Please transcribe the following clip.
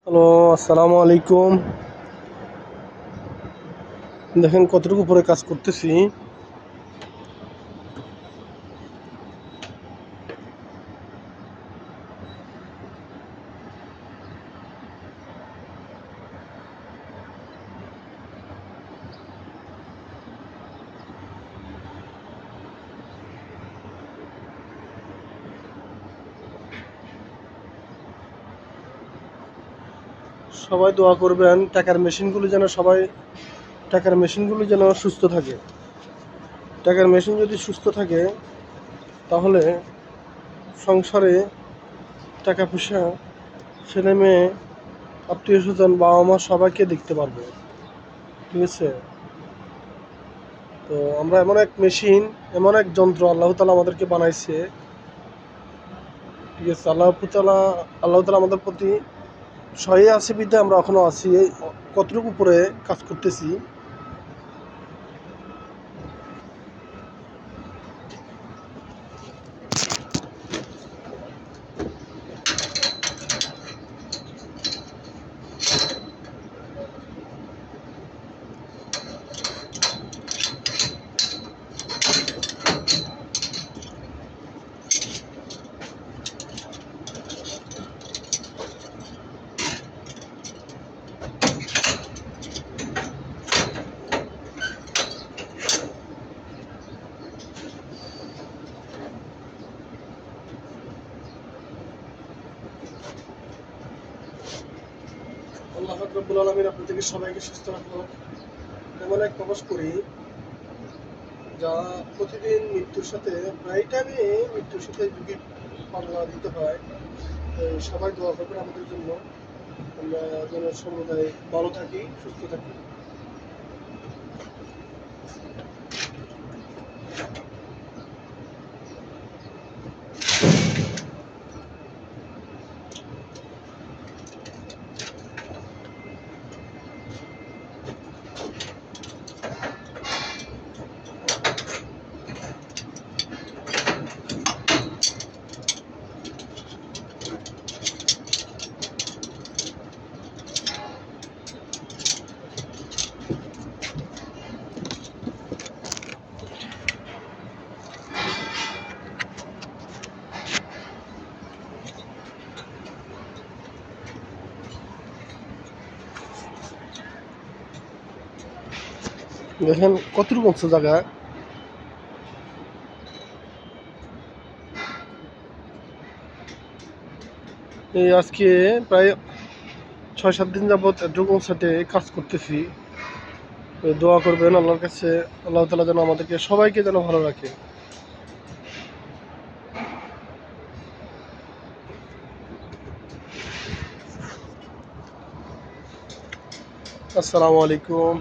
Hello, আসসালামু আলাইকুম। দেখেন কতটুকু উপরে কাজ করতেছি। সবাই দোয়া করবেন টাকার মেশিনগুলো যেন সুস্থ থাকে। টাকার মেশিন যদি সুস্থ থাকে তাহলে সংসারে টাকা পয়সা, ছেলে মেয়ে, আত্মীয় স্বজন, বাবা মা সবাইকে দেখতে পারবে। ঠিক আছে? তো আমরা এমন এক যন্ত্র আল্লাহ তাআলা আমাদেরকে বানাইছে। ঠিক আছে? আল্লাহ তাআলা আমাদের প্রতি সহায় আছে বিধায় আমরা এখনো আছি। কতটুকু উপরে কাজ করতেছি। আল্লাহ পাক রব্বুল আলামিন আপনাদেরকে সবাইকে সুস্থ রাখুক। এমন এক প্রবাস করি যা প্রতিদিন প্রায় টাইমে মৃত্যুর সাথে ঝুঁকি পাল্লা দিতে হয়। তো সবাই দোয়া করবেন আমাদের জন্য, আমরা যেন সমুদায় ভালো থাকি, সুস্থ থাকি। দেখেন কতটুকু উঁচু জায়গা। এই আজকে প্রায় 6-7 দিন যাবৎ এটুকু সাথে কাজ করতেছি। দোয়া করবেন আল্লাহর কাছে, আল্লাহ তাআলা যেন আমাদেরকে সবাইকে যেন ভালো রাখে। আসসালামু আলাইকুম।